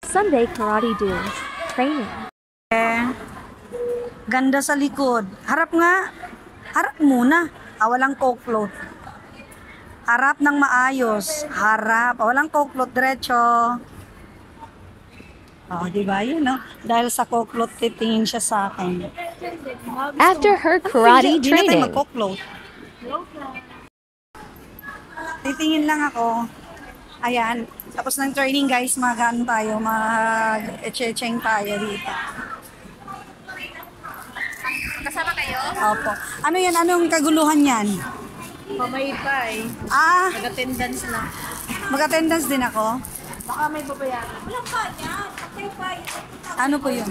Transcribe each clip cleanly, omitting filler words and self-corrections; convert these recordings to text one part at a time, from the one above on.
Sunday karate do's training. Ganda sa likod. Harap nga. Harap muna. Walang coke float. Harap ng maayos. Harap. Walang coke float. Diretso. Diba yun, no? Dahil sa coke float, titingin siya sa akin. After her karate Di na tayo training, mag-coke float. Titingin lang ako. Ayan. Tapos ng training, guys, mag-ano tayo, mag-echecheng tayo dito. Kasama kayo? Opo. Ano yan? Anong kaguluhan yan? Pamaypay. Mag-attendance lang. Mag-attendance din ako? Baka may babayaran. Wala pa yan. Ano po yun?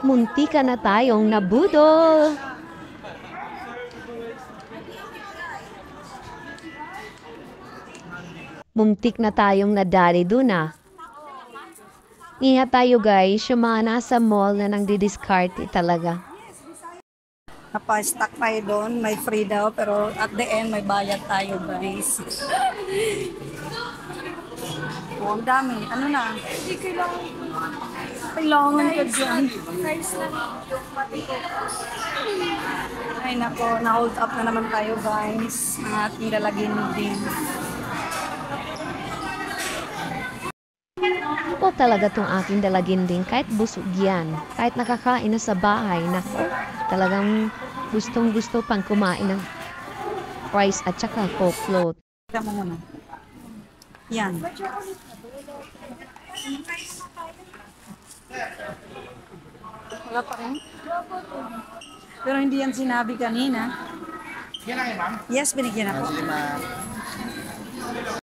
muntika na tayong nabudol. Muntik na tayong nadali dun ah. Ingat tayo guys, yung mga nasa mall na nang di-discarte talaga. Napa-stuck tayo doon, may free daw, pero at the end, may bayad tayo guys. Ang dami. Ano na? Hindi kailangan. Kailangan ka dyan. Price lang yung matiko. Ay nako, na-hold up na naman tayo guys. Ang ating lalagin din. Po talaga tong aking dalaginding kahit busog yan. Kahit nakakain na sa bahay, nako, talagang gustong-gusto pang kumain ng rice at saka coke float. Tama mo muna. Yan. Wala pa rin? Pero hindi yan sinabi kanina. Yes, binigyan ako.